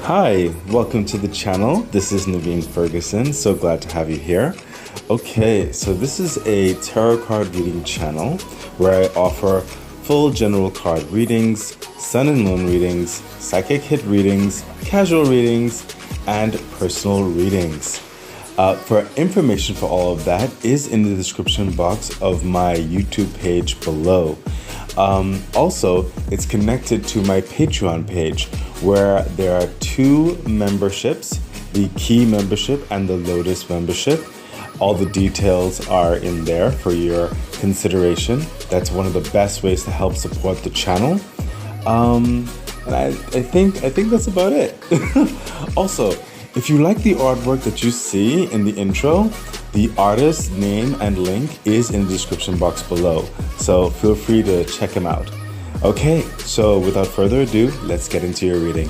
Hi, welcome to the channel. This is Naveen Ferguson. So glad to have you here. Okay, so this is a tarot card reading channel where I offer full general card readings, sun and moon readings, psychic hit readings, casual readings, and personal readings. For information for all of that is in the description box of my YouTube page below. Also, it's connected to my Patreon page where there are two memberships, the Key membership and the Lotus membership. All the details are in there for your consideration. That's one of the best ways to help support the channel. And I think that's about it. Also, if you like the artwork that you see in the intro, the artist's name and link is in the description box below, so feel free to check him out. Okay, so without further ado, let's get into your reading.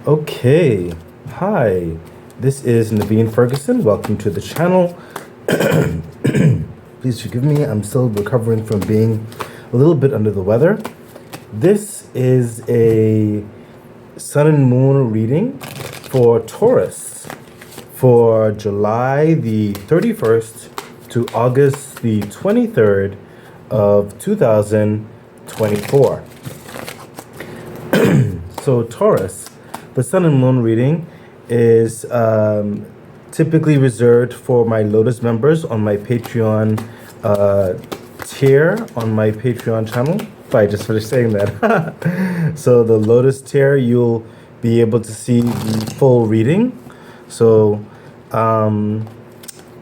Okay, hi, this is Naveen Ferguson. Welcome to the channel. Please forgive me, I'm still recovering from being a little bit under the weather. This is a sun and moon reading for Taurus for July the 31st to August the 23rd of 2024. So Taurus, the sun and moon reading is typically reserved for my Lotus members on my Patreon tier on my Patreon channel. I just finished saying that. So the Lotus tier, you'll be able to see the full reading. So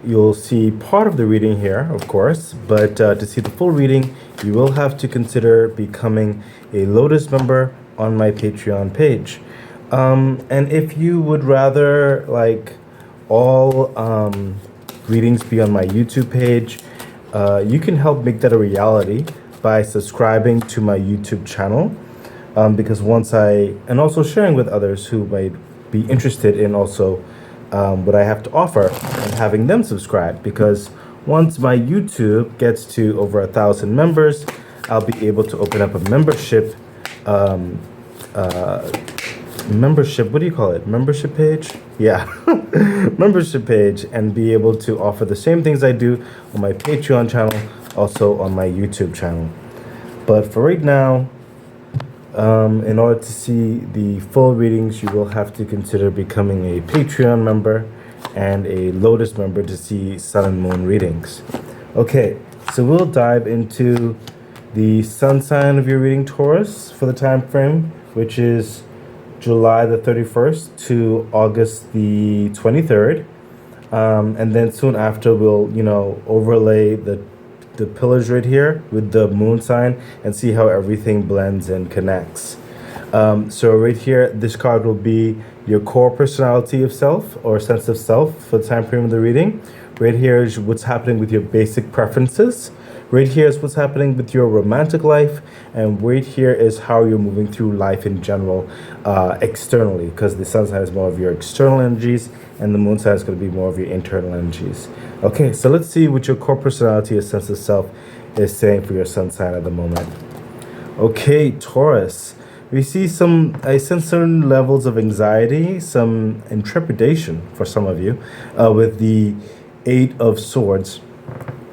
you'll see part of the reading here, of course, but to see the full reading, you will have to consider becoming a Lotus member on my Patreon page. And if you would rather like all readings be on my YouTube page, you can help make that a reality by subscribing to my YouTube channel, because and also sharing with others who might be interested in also what I have to offer and having them subscribe, because once my YouTube gets to over 1,000 members, I'll be able to open up a membership what do you call it? Membership page? Yeah. Membership page, and be able to offer the same things I do on my Patreon channel, also on my YouTube channel. But for right now, in order to see the full readings, you will have to consider becoming a Patreon member and a Lotus member to see sun and moon readings. Okay, so we'll dive into the sun sign of your reading, Taurus, for the time frame, which is July the 31st to August the 23rd. And then soon after, we'll, overlay the pillars right here with the moon sign and see how everything blends and connects. So right here, this card will be your core personality of self or sense of self for the time frame of the reading. Right here is what's happening with your basic preferences. Right here is what's happening with your romantic life, and right here is how you're moving through life in general, externally, because the sun sign is more of your external energies and the moon sign is going to be more of your internal energies. Okay, so let's see what your core personality or sense of self is saying for your sun sign at the moment. Okay, Taurus, we see I sense certain levels of anxiety, some intrepidation for some of you, with the 8 of Swords,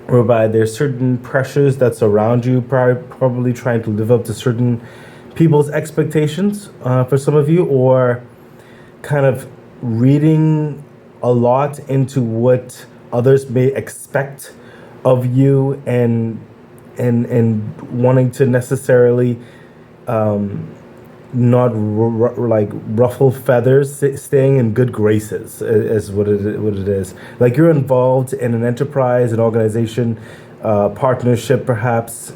whereby there's certain pressures that surround you, probably trying to live up to certain people's expectations for some of you, or kind of reading a lot into what others may expect of you, and wanting to necessarily not ruffle feathers, staying in good graces is what it is. Like you're involved in an enterprise, an organization, partnership perhaps,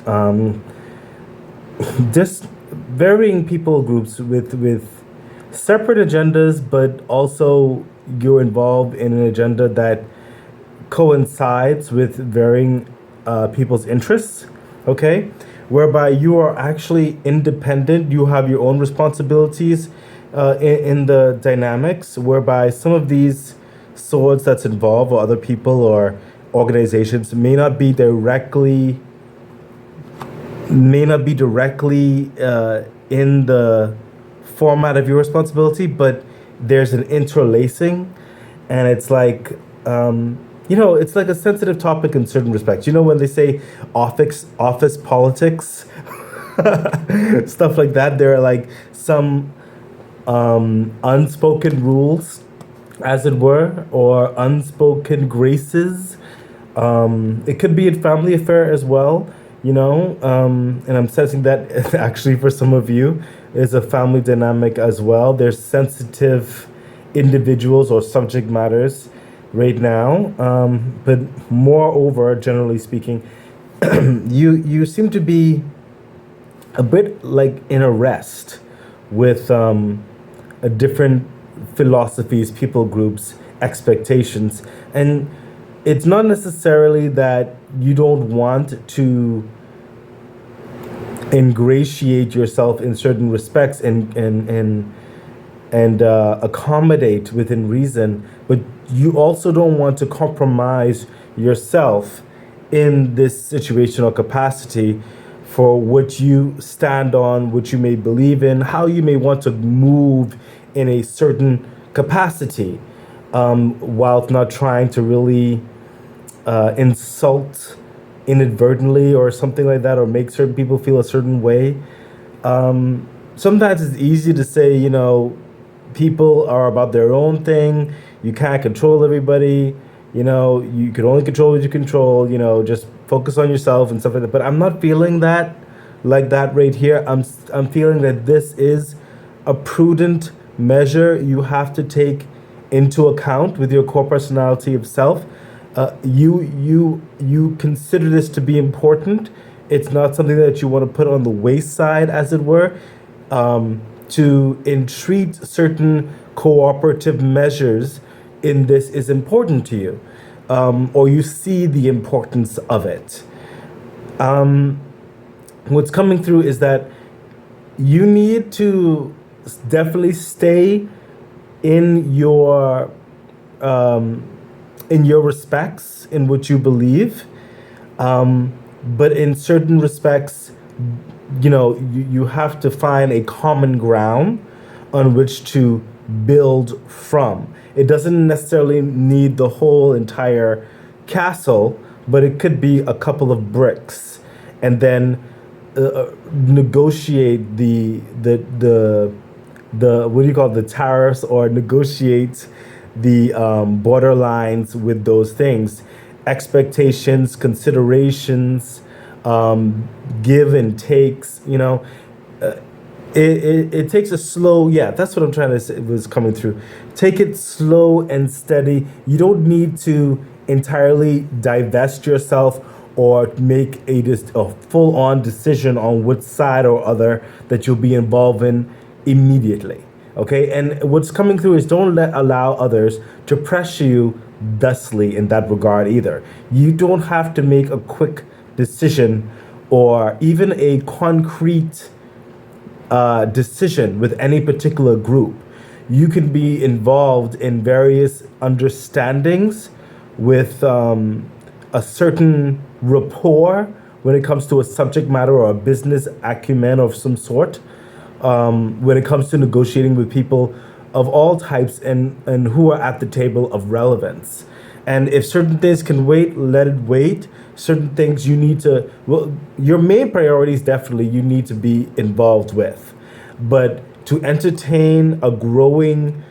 just varying people groups with separate agendas, but also you're involved in an agenda that coincides with varying people's interests, okay? Whereby you are actually independent, you have your own responsibilities in the dynamics, whereby some of these swords that's involved, or other people or organizations, may not be directly may not be directly in the format of your responsibility, but there's an interlacing, and it's like it's like a sensitive topic in certain respects. When they say office politics, stuff like that, there are like some unspoken rules, as it were, or unspoken graces. It could be a family affair as well, and I'm sensing that actually for some of you is a family dynamic as well. There's sensitive individuals or subject matters right now, but moreover, generally speaking, you seem to be a bit like in a rest with a different philosophies, people groups, expectations, and it's not necessarily that you don't want to ingratiate yourself in certain respects and accommodate within reason, but you also don't want to compromise yourself in this situational capacity for what you stand on, what you may believe in, how you may want to move in a certain capacity, whilst not trying to really insult inadvertently or something like that, or make certain people feel a certain way. Sometimes it's easy to say, people are about their own thing. You can't control everybody. You can only control what you control. Just focus on yourself and stuff like that. But I'm not feeling that like that right here. I'm feeling that this is a prudent measure you have to take into account with your core personality of self. You consider this to be important. It's not something that you want to put on the wayside, as it were. To entreat certain cooperative measures in this is important to you, or you see the importance of it. What's coming through is that you need to definitely stay in your respects, in what you believe, but in certain respects, you have to find a common ground on which to build from. It doesn't necessarily need the whole entire castle, but it could be a couple of bricks, and then negotiate the what do you call it, the tariffs, or negotiate the borderlines with those things, expectations, considerations, give and takes. It takes a slow, that's what I'm trying to say, was coming through. Take it slow and steady. You don't need to entirely divest yourself or make a full-on decision on which side or other that you'll be involved in immediately. Okay, and what's coming through is don't allow others to pressure you thusly in that regard either. You don't have to make a quick decision or even a concrete decision with any particular group. You can be involved in various understandings with a certain rapport when it comes to a subject matter or a business acumen of some sort. When it comes to negotiating with people of all types and who are at the table of relevance. And if certain things can wait, let it wait. Certain things you need to, your main priorities definitely you need to be involved with. But to entertain a growing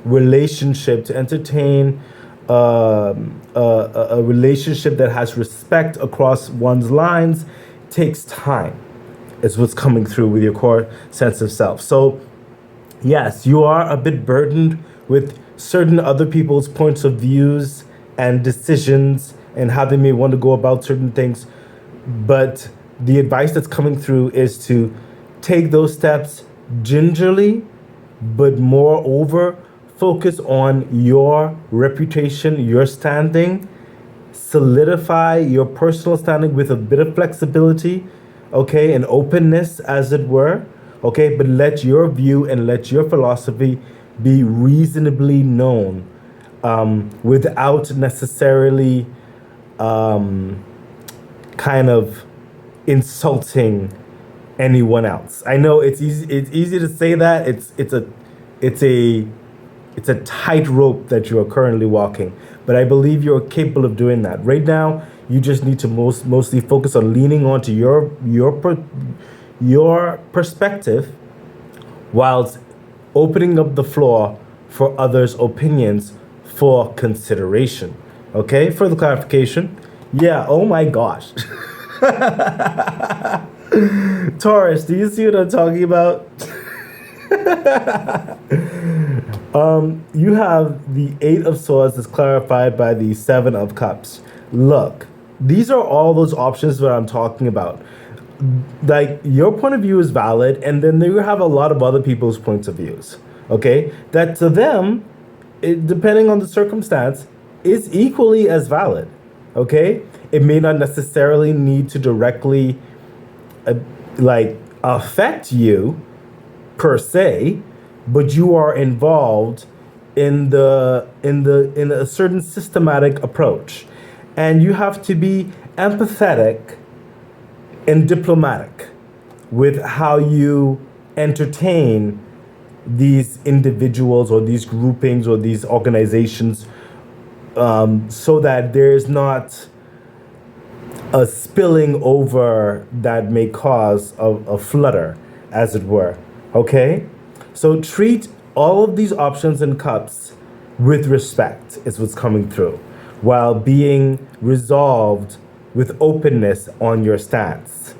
relationship, to entertain a relationship that has respect across one's lines, takes time. Is what's coming through with your core sense of self. So yes, you are a bit burdened with certain other people's points of views and decisions and how they may want to go about certain things. But the advice that's coming through is to take those steps gingerly, but moreover, focus on your reputation, your standing, solidify your personal standing with a bit of flexibility, okay, and openness, as it were, okay, but let your view and let your philosophy be reasonably known, without necessarily kind of insulting anyone else. I know it's easy to say that. It's a tightrope that you are currently walking, but I believe you're capable of doing that. Right now, you just need to mostly focus on leaning onto your perspective, whilst opening up the floor for others' opinions for consideration. Okay, further clarification. Yeah, oh my gosh. Taurus, do you see what I'm talking about? You have the Eight of Swords that's clarified by the Seven of Cups. Look, these are all those options that I'm talking about. Like, your point of view is valid, and then you have a lot of other people's points of views. Okay, that to them, depending on the circumstance, is equally as valid. Okay, it may not necessarily need to directly affect you per se, but you are involved in a certain systematic approach, and you have to be empathetic and diplomatic with how you entertain these individuals or these groupings or these organizations, so that there's not a spilling over that may cause a flutter, as it were. Okay? So treat all of these options and cups with respect, is what's coming through, while being resolved with openness on your stance.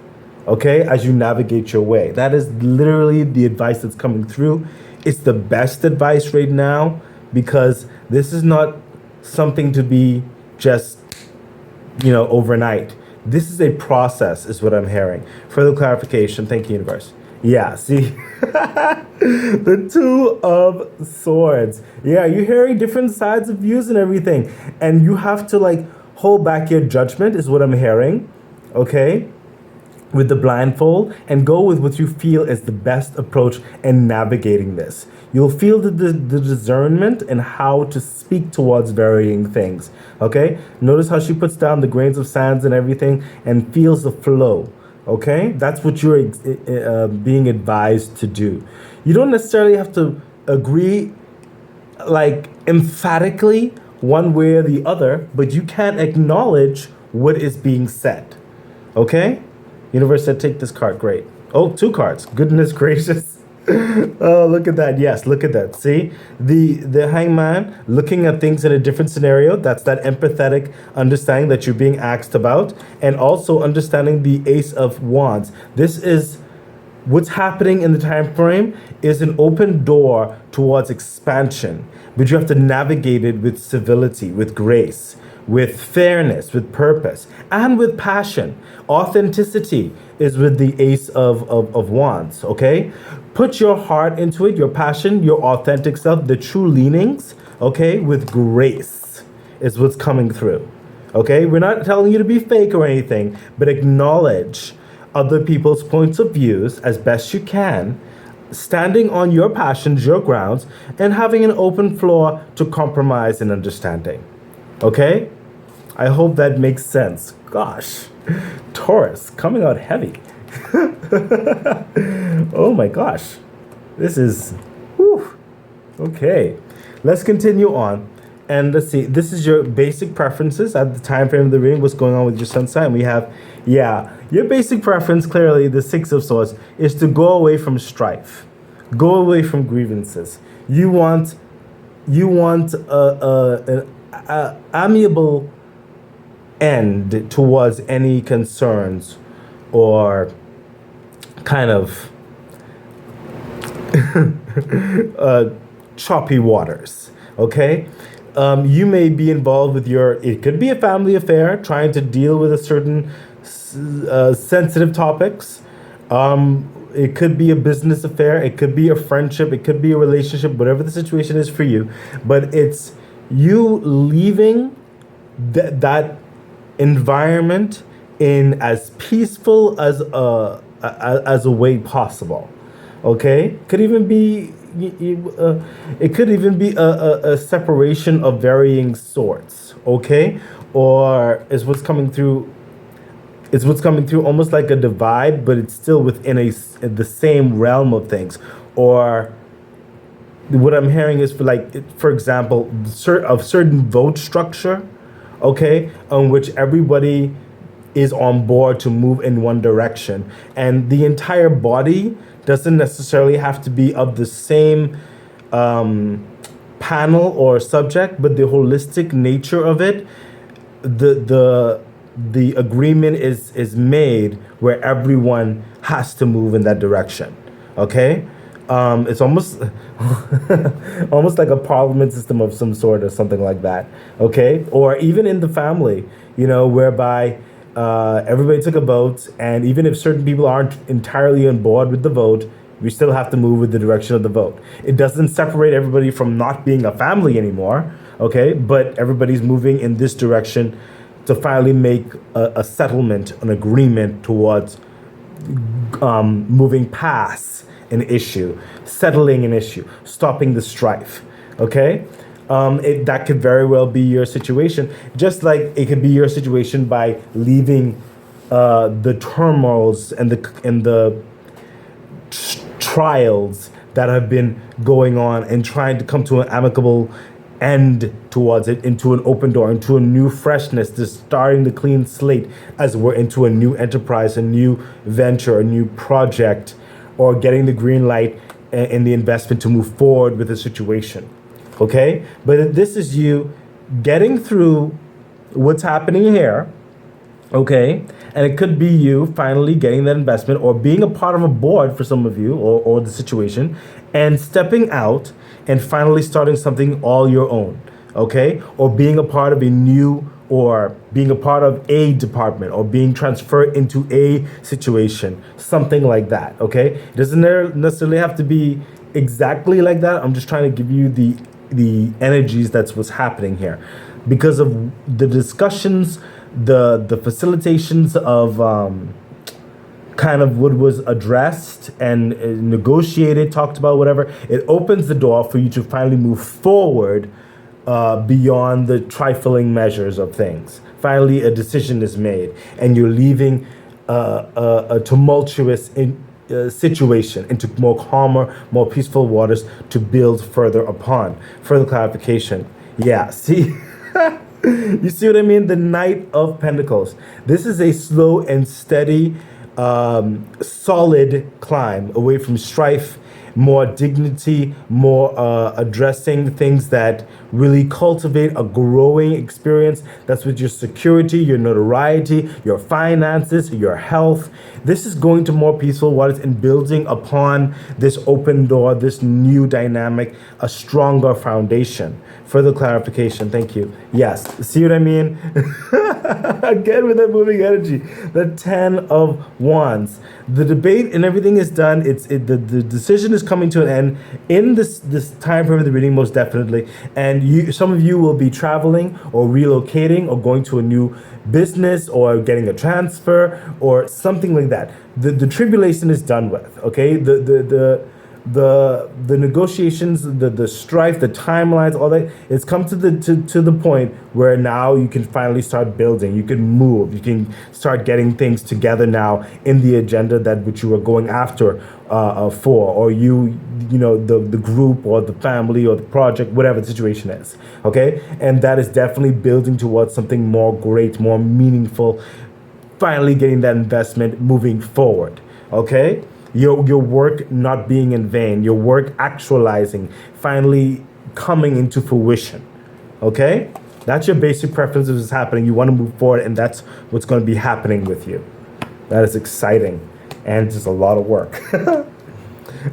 Okay? As you navigate your way. That is literally the advice that's coming through. It's the best advice right now, because this is not something to be just, overnight. This is a process, is what I'm hearing. Further clarification. Thank you, universe. Yeah, see? The Two of Swords. Yeah, you're hearing different sides of views and everything. And you have to, hold back your judgment, is what I'm hearing. Okay? With the blindfold, and go with what you feel is the best approach in navigating this. You'll feel the discernment and how to speak towards varying things. Okay? Notice how she puts down the grains of sands and everything and feels the flow. Okay? That's what you're being advised to do. You don't necessarily have to agree emphatically one way or the other, but you can acknowledge what is being said. Okay? Universe said take this card. Great. Oh, 2 cards. Goodness gracious. Oh, look at that. Yes, look at that. See? The Hangman looking at things in a different scenario. That's that empathetic understanding that you're being asked about. And also understanding the Ace of Wands. This is what's happening in the time frame is an open door towards expansion. But you have to navigate it with civility, with grace, with fairness, with purpose, and with passion. Authenticity is with the Ace of Wands, okay? Put your heart into it, your passion, your authentic self, the true leanings, okay? With grace is what's coming through, okay? We're not telling you to be fake or anything, but acknowledge other people's points of views as best you can, standing on your passions, your grounds, and having an open floor to compromise and understanding, okay? I hope that makes sense. Gosh, Taurus coming out heavy. Oh my gosh. This is, whew. Okay. Let's continue on. And let's see, this is your basic preferences at the time frame of the reading. What's going on with your sun sign? We have, your basic preference, clearly, the Six of Swords, is to go away from strife. Go away from grievances. You want an amiable end towards any concerns or kind of choppy waters, okay? You may be involved with it could be a family affair, trying to deal with a certain sensitive topics. It could be a business affair, it could be a friendship, it could be a relationship, whatever the situation is for you. But it's you leaving that environment in as peaceful as a way possible. Okay, could even be it could even be a separation of varying sorts. Okay, or is what's coming through. It's what's coming through, almost like a divide, but it's still within the same realm of things. Or what I'm hearing is, for example, of certain vote structure, okay, on which everybody is on board to move in one direction, and the entire body doesn't necessarily have to be of the same panel or subject, but the holistic nature of it, the agreement is made where everyone has to move in that direction. Okay, it's almost almost like a parliament system of some sort or something like that. Okay, or even in the family, whereby everybody took a vote, and even if certain people aren't entirely on board with the vote, we still have to move with the direction of the vote. It doesn't separate everybody from not being a family anymore, okay? But everybody's moving in this direction to finally make a settlement, an agreement towards moving past an issue, settling an issue, stopping the strife, okay? That could very well be your situation, just like it could be your situation by leaving the turmoils and the trials that have been going on and trying to come to an amicable end towards it, into an open door, into a new freshness, just starting the clean slate as we're into a new enterprise, a new venture, a new project, or getting the green light in the investment to move forward with the situation. Okay? But this is you getting through what's happening here. Okay? And it could be you finally getting that investment, or being a part of a board for some of you, or the situation, and stepping out and finally starting something all your own. Okay? Or being a part of a new, or being a part of a department, or being transferred into a situation, something like that. Okay? It doesn't necessarily have to be exactly like that. I'm just trying to give you the energies. That's what's happening here, because of the discussions, the facilitations of kind of what was addressed and negotiated, talked about, whatever. It opens the door for you to finally move forward beyond the trifling measures of things. Finally, a decision is made, and you're leaving a tumultuous situation into more calmer, more peaceful waters to build further upon. Further clarification. Yeah, see? You see what I mean? The Knight of Pentacles. This is a slow and steady, solid climb away from strife, more dignity, more addressing things that really cultivate a growing experience. That's with your security, your notoriety, your finances, your health. This is going to more peaceful waters and building upon this open door, this new dynamic, a stronger foundation. Further clarification, thank you. Yes, see what I mean? Again, with that moving energy, the 10 of Wands. The debate and everything is done. The decision is coming to an end in this time frame of the reading, most definitely. And some of you will be traveling or relocating or going to a new business or getting a transfer or something like that. The tribulation is done with. Okay, the negotiations, the strife, the timelines, all that, it's come to the point where now you can finally start building. You can move. You can start getting things together now in the agenda that which you were going after for, or the group or the family or the project, whatever the situation is. Okay, and that is definitely building towards something more great, more meaningful. Finally, getting that investment moving forward. Okay. Your work not being in vain, your work actualizing, finally coming into fruition. Okay? That's your basic preference is happening. You want to move forward, and that's what's going to be happening with you. That is exciting, and just a lot of work.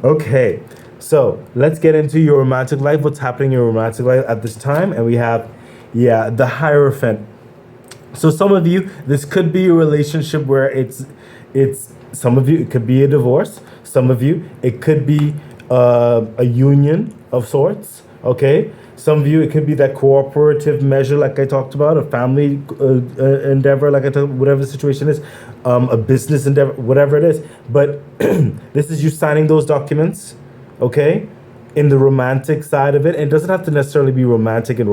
Okay, so let's get into your romantic life. What's happening in your romantic life at this time? And we have, the Hierophant. So some of you, this could be a relationship where it's some of you, it could be a divorce. Some of you, it could be a union of sorts, okay? Some of you, it could be that cooperative measure like I talked about, a family endeavor like I talked about, whatever the situation is, a business endeavor, whatever it is. But this is you signing those documents, okay? in the romantic side of it. And it doesn't have to necessarily be romantic and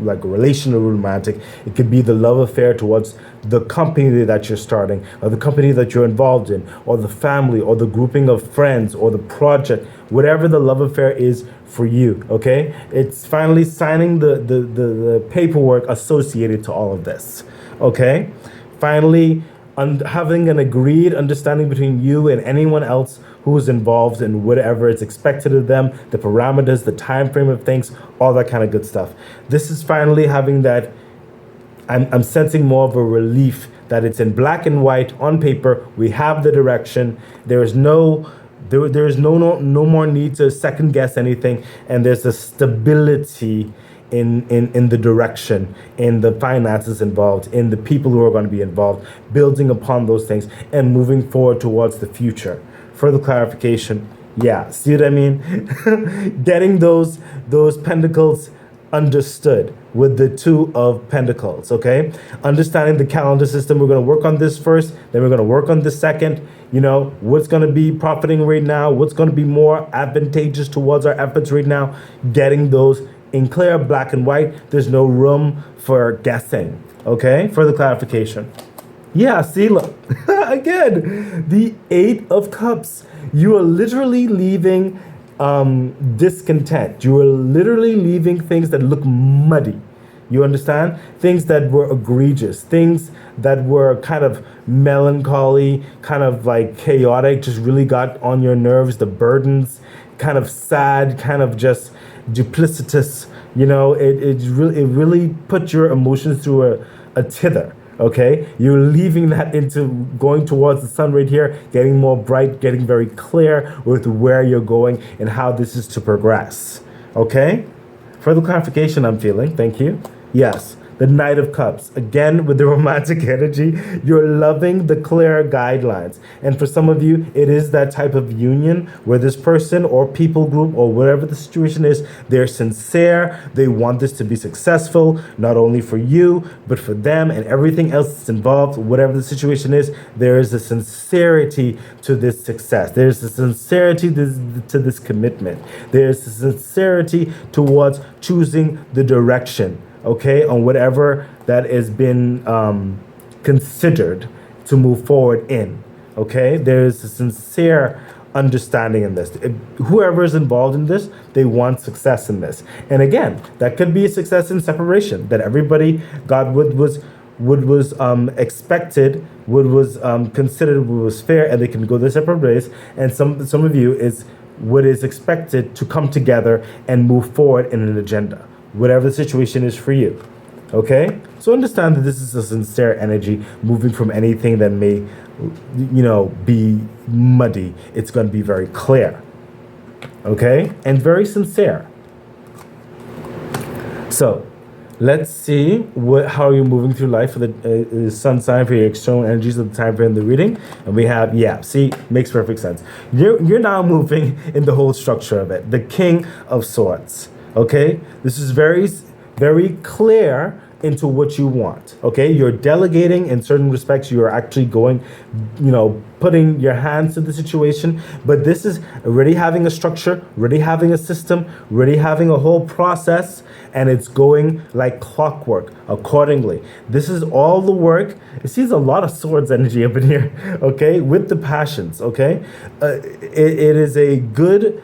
like relational romantic. It could be the love affair towards the company that you're starting, or the company that you're involved in, or the family, or the grouping of friends, or the project, whatever the love affair is for you. Okay, it's finally signing the paperwork associated to all of this. Okay, finally having an agreed understanding between you and anyone else who is involved in whatever is expected of them, the parameters, the time frame of things, all that kind of good stuff. This is finally having that. I'm sensing more of a relief that it's in black and white on paper. We have the direction. There is no more need to second guess anything, and there's a stability in the direction, in the finances involved, in the people who are going to be involved, building upon those things and moving forward towards the future. Further clarification, yeah, see what I mean? Getting those pentacles understood with the Two of Pentacles, okay? Understanding the calendar system. We're going to work on this first, then we're going to work on the second. You know, what's going to be profiting right now, what's going to be more advantageous towards our efforts right now, getting those in clear black and white. There's no room for guessing, okay? Further clarification. Yeah, see, look, again, the Eight of Cups. You are literally leaving discontent. You are literally leaving things that look muddy. You understand? Things that were egregious, things that were kind of melancholy, kind of like chaotic, just really got on your nerves, the burdens, kind of sad, kind of just duplicitous. You know, it really put your emotions through a tither. Okay, you're leaving that into going towards the sun right here, getting more bright, getting very clear with where you're going and how this is to progress. Okay, further clarification I'm feeling. Thank you. Yes, the Knight of Cups. Again, with the romantic energy, you're loving the clear guidelines. And for some of you, it is that type of union where this person or people group or whatever the situation is, they're sincere. They want this to be successful, not only for you, but for them and everything else that's involved. Whatever the situation is, there is a sincerity to this success. There's a sincerity to this commitment. There's a sincerity towards choosing the direction, okay, on whatever that has been considered to move forward in, okay? There's a sincere understanding in this. Whoever is involved in this, they want success in this. And again, that could be a success in separation, that everybody got what was expected, what was considered, what was fair, and they can go their separate ways. And some of you is what is expected to come together and move forward in an agenda, whatever the situation is for you. Okay? So understand that this is a sincere energy moving from anything that may, you know, be muddy. It's going to be very clear. Okay? And very sincere. So, let's see how you're moving through life for the sun sign, for your external energies of the time frame of the reading. And we have, yeah, see, makes perfect sense. You're now moving in the whole structure of it. The King of Swords. Okay, this is very, very clear into what you want. Okay, you're delegating in certain respects. You are actually going, you know, putting your hands to the situation. But this is already having a structure, already having a system, already having a whole process, and it's going like clockwork accordingly. This is all the work. It sees a lot of swords energy up in here. Okay, with the passions. Okay, it is a good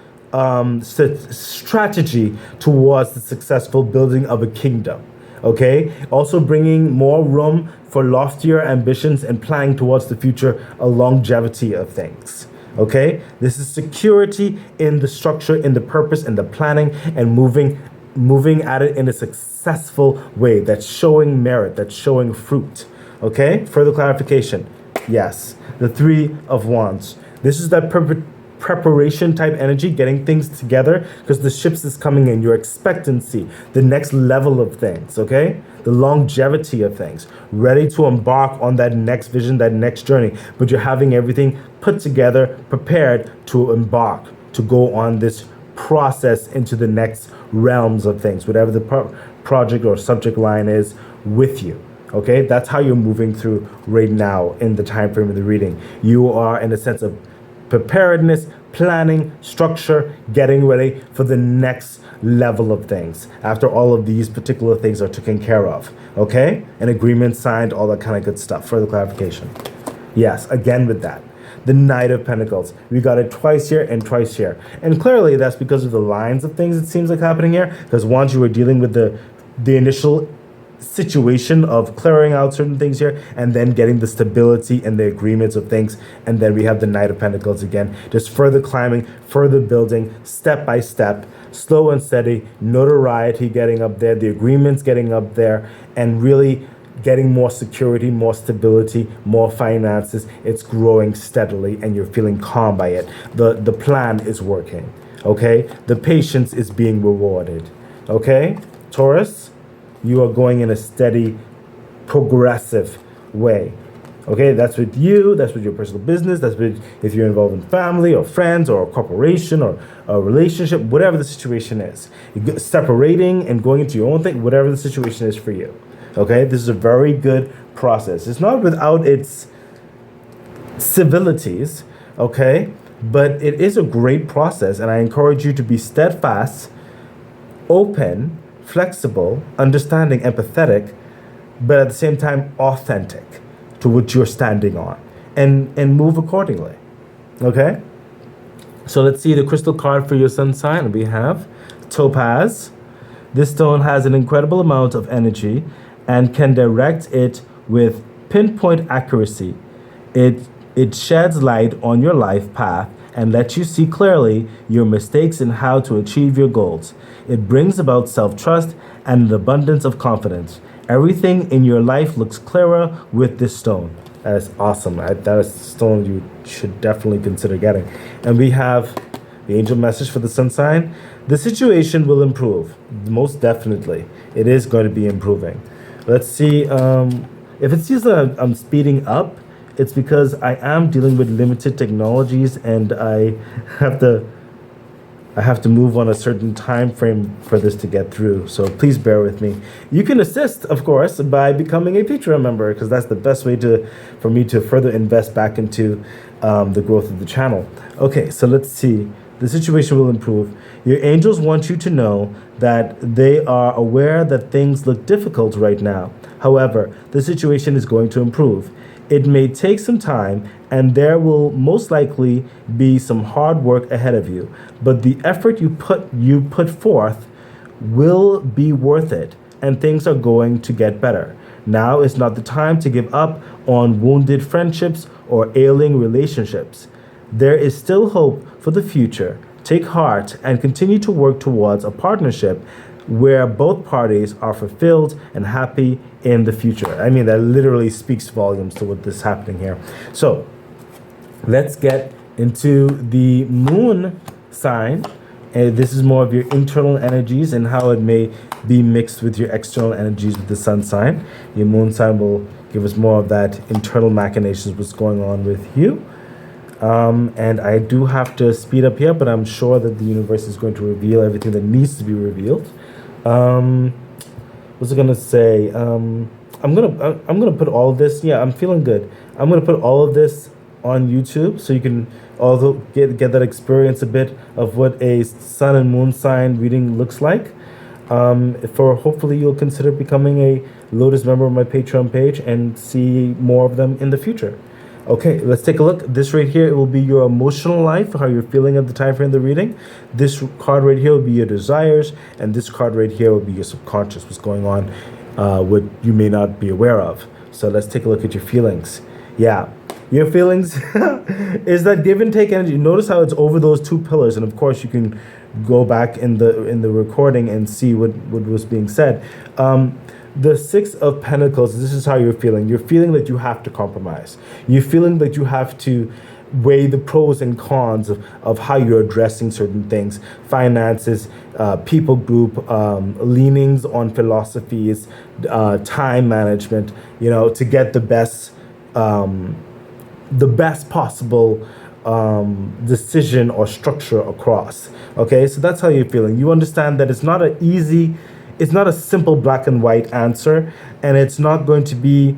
strategy towards the successful building of a kingdom. Okay, also bringing more room for loftier ambitions and planning towards the future, a longevity of things. Okay, this is security in the structure, in the purpose, in the planning, and moving at it in a successful way that's showing merit, that's showing fruit. Okay, further clarification. Yes, the Three of Wands. This is that preparation type energy, getting things together, because the ships is coming in, your expectancy, the next level of things, okay? The longevity of things, ready to embark on that next vision, that next journey, but you're having everything put together, prepared to embark, to go on this process into the next realms of things, whatever the project or subject line is with you. Okay, that's how you're moving through right now in the time frame of the reading. You are in a sense of preparedness, planning, structure, getting ready for the next level of things after all of these particular things are taken care of. Okay? An agreement signed, all that kind of good stuff. Further clarification. Yes, again with that. The Knight of Pentacles. We got it twice here and twice here. And clearly that's because of the lines of things it seems like happening here. Because once you were dealing with the initial situation of clearing out certain things here and then getting the stability and the agreements of things, and then we have the Knight of Pentacles again, just further climbing, further building, step by step, slow and steady, notoriety getting up there, the agreements getting up there, and really getting more security, more stability, more finances. It's growing steadily and you're feeling calm by it. The plan is working, okay? The patience is being rewarded, okay? Taurus, you are going in a steady, progressive way. Okay, that's with you, that's with your personal business, that's with if you're involved in family or friends or a corporation or a relationship, whatever the situation is. Separating and going into your own thing, whatever the situation is for you. Okay, this is a very good process. It's not without its civilities, okay, but it is a great process, and I encourage you to be steadfast, open, flexible, understanding, empathetic, but at the same time authentic to what you're standing on, and move accordingly. Okay? So let's see the crystal card for your sun sign. We have Topaz. This stone has an incredible amount of energy and can direct it with pinpoint accuracy. It sheds light on your life path and lets you see clearly your mistakes and how to achieve your goals. It brings about self-trust and an abundance of confidence. Everything in your life looks clearer with this stone. That is awesome. That is a stone you should definitely consider getting. And we have the angel message for the sun sign. The situation will improve. Most definitely. It is going to be improving. Let's see. If it seems that I'm speeding up, it's because I am dealing with limited technologies and I have to move on a certain time frame for this to get through. So please bear with me. You can assist, of course, by becoming a Patreon member, because that's the best way for me to further invest back into the growth of the channel. Okay, so let's see. The situation will improve. Your angels want you to know that they are aware that things look difficult right now. However, the situation is going to improve. It may take some time, and there will most likely be some hard work ahead of you, but the effort you put forth will be worth it, and things are going to get better. Now is not the time to give up on wounded friendships or ailing relationships. There is still hope for the future. Take heart and continue to work towards a partnership where both parties are fulfilled and happy in the future. I mean, that literally speaks volumes to what is happening here. So let's get into the moon sign. And this is more of your internal energies and how it may be mixed with your external energies with the sun sign. Your moon sign will give us more of that internal machinations, what's going on with you. And I do have to speed up here, but I'm sure that the universe is going to reveal everything that needs to be revealed. What's I gonna say? I'm gonna put all of this. Yeah, I'm feeling good. I'm gonna put all of this on YouTube so you can also get that experience a bit of what a sun and moon sign reading looks like. For hopefully you'll consider becoming a Lotus member of my Patreon page and see more of them in the future. Okay, let's take a look. This right here, it will be your emotional life, how you're feeling at the time frame of the reading. This card right here will be your desires, and this card right here will be your subconscious, what's going on, what you may not be aware of. So let's take a look at your feelings. Yeah, your feelings is that give and take energy. Notice how it's over those two pillars, and of course you can go back in the recording and see what was being said. The Six of Pentacles, this is how you're feeling. You're feeling that you have to compromise. You're feeling that you have to weigh the pros and cons of how you're addressing certain things. Finances, people group, leanings on philosophies, time management, to get the best possible decision or structure across. Okay, so that's how you're feeling. You understand that it's not a simple black and white answer, and it's not going to be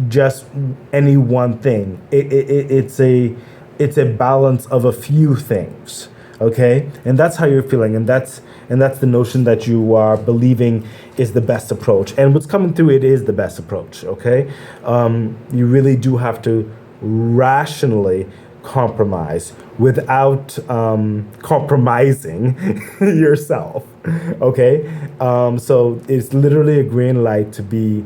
just any one thing. It's a it's a balance of a few things. Okay, and that's how you're feeling, and that's the notion that you are believing is the best approach, and what's coming through, it is the best approach. Okay, you really do have to rationally compromise without compromising yourself. Okay, so it's literally a green light to be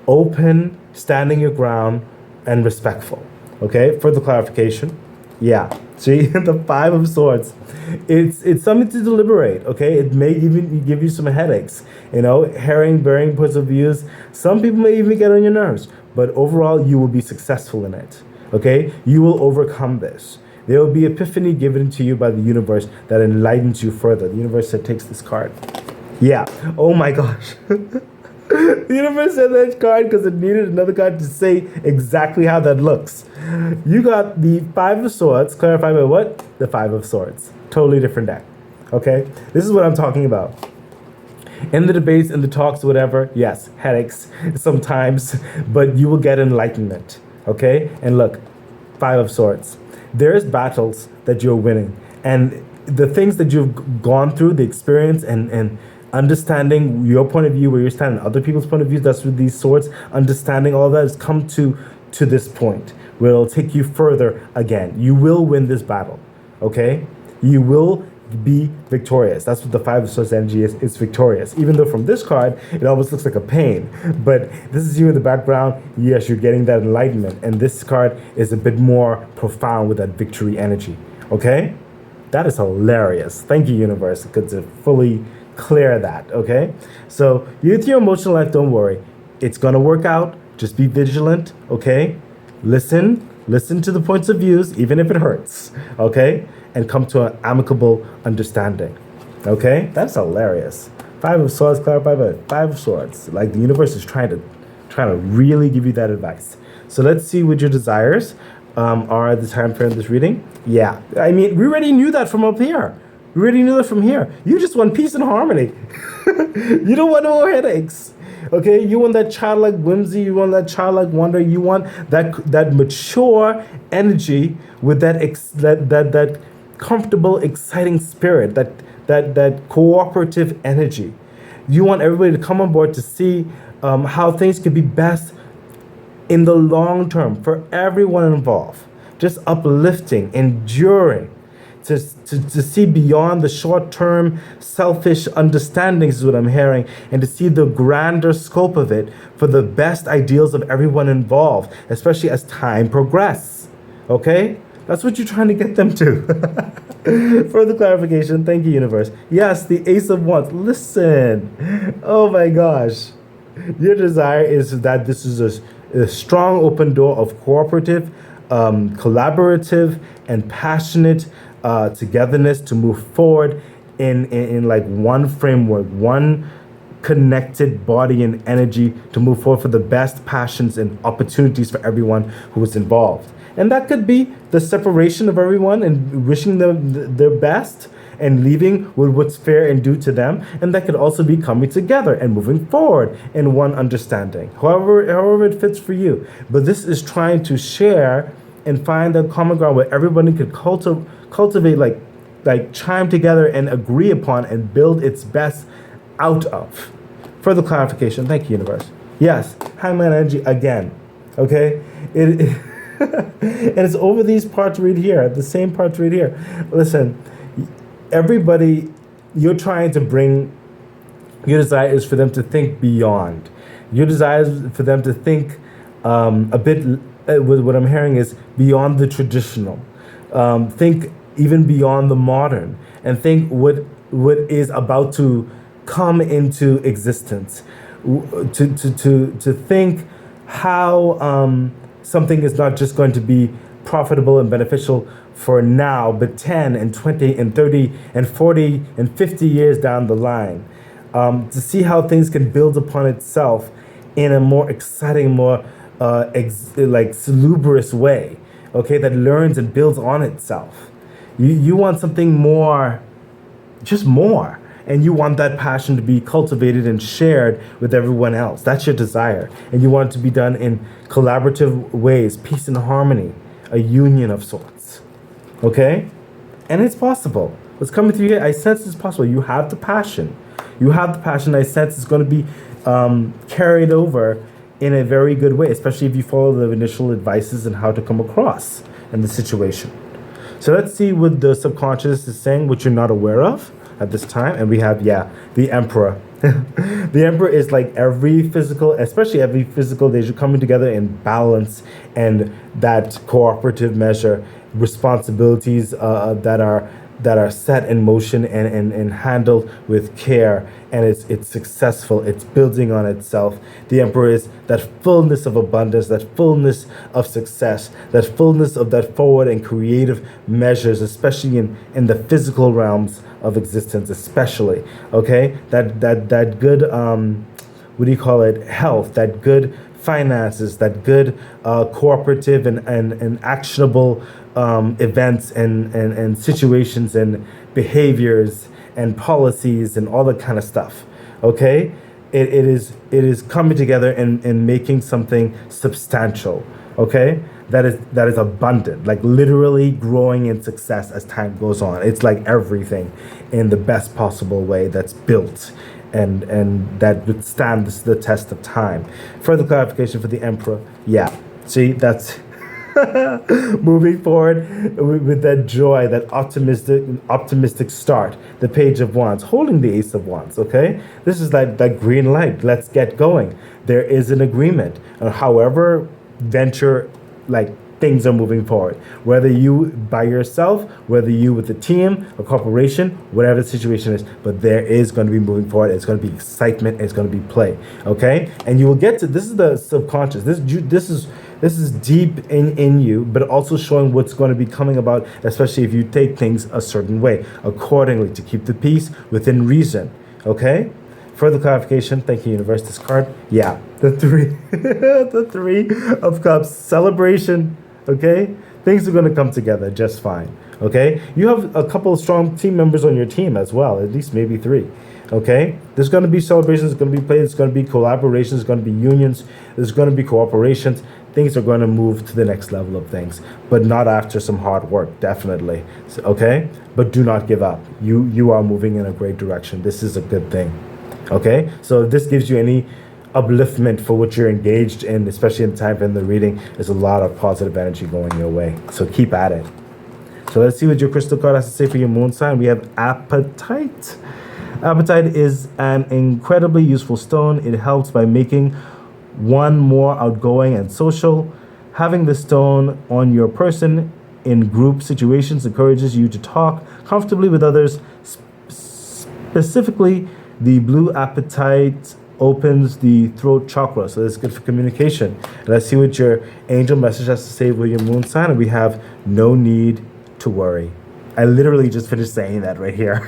open, standing your ground, and respectful. Okay, further clarification. Yeah, see, the Five of Swords, it's something to deliberate. Okay, it may even give you some headaches. Herring, bearing points of views. Some people may even get on your nerves, but overall, you will be successful in it. Okay, you will overcome this. There will be epiphany given to you by the universe that enlightens you further. The universe said, takes this card. Yeah. Oh my gosh. The universe said that card because it needed another card to say exactly how that looks. You got the Five of Swords, clarified by what? The Five of Swords. Totally different deck. Okay? This is what I'm talking about. In the debates, in the talks, whatever, yes, headaches sometimes, but you will get enlightenment. Okay? And look, Five of Swords. There's battles that you're winning. And the things that you've gone through, the experience and understanding your point of view, where you're standing, other people's point of view, that's with these swords, understanding all that has come to this point where it'll take you further again. You will win this battle, okay? You will be victorious. That's what the Five of Swords energy is. It's victorious. Even though from this card, it almost looks like a pain. But this is you in the background. Yes, you're getting that enlightenment. And this card is a bit more profound with that victory energy, okay? That is hilarious. Thank you, universe, because to fully clear that, okay? So you with your emotional life, don't worry. It's gonna work out. Just be vigilant, okay? Listen to the points of views, even if it hurts, okay? And come to an amicable understanding, okay? That's hilarious. Five of Swords clarified by Five of Swords. Like the universe is trying to really give you that advice. So let's see what your desires are at the time frame of this reading. Yeah, I mean, we already knew that from up here. We already knew that from here. You just want peace and harmony. You don't want no more headaches. Okay, you want that childlike whimsy. You want that childlike wonder. You want that mature energy with that comfortable, exciting spirit. That cooperative energy. You want everybody to come on board to see how things could be best in the long term for everyone involved. Just uplifting, enduring. To see beyond the short-term selfish understandings is what I'm hearing, and to see the grander scope of it for the best ideals of everyone involved, especially as time progresses. Okay? That's what you're trying to get them to. Further clarification. Thank you, universe. Yes, the Ace of Wands. Listen. Oh my gosh. Your desire is that this is a strong open door of cooperative, collaborative, and passionate togetherness to move forward in like one framework, one connected body and energy to move forward for the best passions and opportunities for everyone who is involved. And that could be the separation of everyone and wishing them their best and leaving with what's fair and due to them. And that could also be coming together and moving forward in one understanding, however it fits for you. But this is trying to share and find that common ground where everybody could cultivate, like chime together and agree upon and build its best out of. Further clarification. Thank you, universe. Yes, Hangman energy again. Okay? And it's over these parts right here, the same parts right here. Listen, everybody, you're trying to bring, your desire is for them to think beyond. Your desire is for them to think a bit, what I'm hearing is beyond the traditional. Think even beyond the modern, and think what is about to come into existence. To think how something is not just going to be profitable and beneficial for now, but 10 and 20 and 30 and 40 and 50 years down the line. To see how things can build upon itself in a more exciting, more like salubrious way, okay, that learns and builds on itself. You want something more, just more. And you want that passion to be cultivated and shared with everyone else. That's your desire. And you want it to be done in collaborative ways, peace and harmony, a union of sorts. okay? And it's possible. What's coming through here, I sense it's possible. You have the passion. You have the passion. I sense it's going to be carried over in a very good way, especially if you follow the initial advices and how to come across in the situation. So let's see what the subconscious is saying, what you're not aware of at this time. And we have, the Emperor. The Emperor is like every physical, especially every physical danger coming together in balance and that cooperative measure, responsibilities that are set in motion and handled with care, and it's successful, it's building on itself. The Emperor is that fullness of abundance, that fullness of success, that fullness of that forward and creative measures, especially in the physical realms of existence, especially, okay? That good, what do you call it, health, that good finances, that good cooperative and actionable events and situations and behaviors and policies and all that kind of stuff, okay? It is coming together and making something substantial, okay? That is abundant, like literally growing in success as time goes on. It's like everything in the best possible way that's built and that withstands the test of time. Further clarification for the Emperor, see, that's moving forward with that joy, that optimistic start. The Page of Wands, holding the Ace of Wands, okay? This is that green light. Let's get going. There is an agreement. However, venture, like, things are moving forward. Whether you by yourself, whether you with a team, a corporation, whatever the situation is, but there is going to be moving forward. It's going to be excitement. It's going to be play, okay? And you will get to, this is the subconscious. This is deep in you, but also showing what's going to be coming about, especially if you take things a certain way, accordingly, to keep the peace within reason, okay? Further clarification, thank you, universe, this card, the three, the Three of Cups, celebration, okay? Things are going to come together just fine, okay? You have a couple of strong team members on your team as well, at least maybe 3. Okay, there's going to be celebrations, there's going to be plays, there's going to be collaborations, there's going to be unions, there's going to be cooperations. Things are going to move to the next level of things, but not after some hard work, definitely. So, okay, but do not give up. You are moving in a great direction. This is a good thing. Okay, so if this gives you any upliftment for what you're engaged in, especially in the time in the reading, there's a lot of positive energy going your way. So keep at it. So let's see what your crystal card has to say for your moon sign. We have Appetite. Appetite is an incredibly useful stone. It helps by making one more outgoing and social. Having the stone on your person in group situations encourages you to talk comfortably with others. Specifically, the blue apatite opens the throat chakra, so that's good for communication. Let's see what your angel message has to say with your moon sign. And we have no need to worry. I literally just finished saying that right here.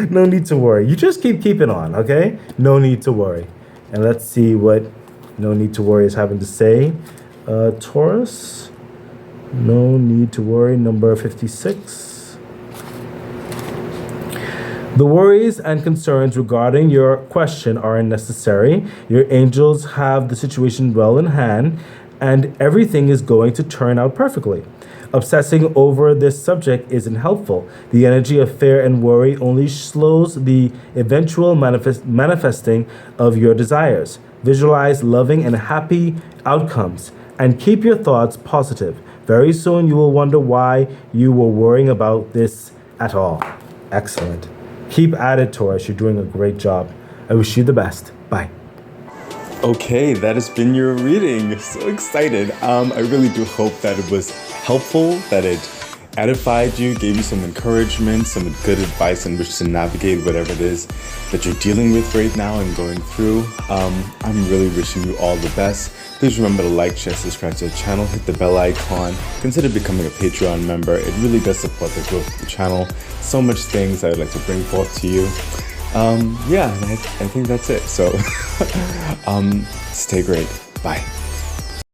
No need to worry. You just keeping on, okay? No need to worry. And let's see what no need to worry is having to say. Taurus, no need to worry, number 56. The worries and concerns regarding your question are unnecessary. Your angels have the situation well in hand, and everything is going to turn out perfectly. Obsessing over this subject isn't helpful. The energy of fear and worry only slows the eventual manifesting of your desires. Visualize loving and happy outcomes and keep your thoughts positive. Very soon you will wonder why you were worrying about this at all. Excellent. Keep at it, Taurus. You're doing a great job. I wish you the best. Bye. Okay, that has been your reading. So excited. I really do hope that it was helpful, that it edified you, gave you some encouragement, some good advice on which to navigate whatever it is that you're dealing with right now and going through. I'm really wishing you all the best. Please remember to like, share, subscribe to the channel, hit the bell icon, consider becoming a Patreon member. It really does support the growth of the channel. So much things I would like to bring forth to you. I think that's it. So stay great. Bye.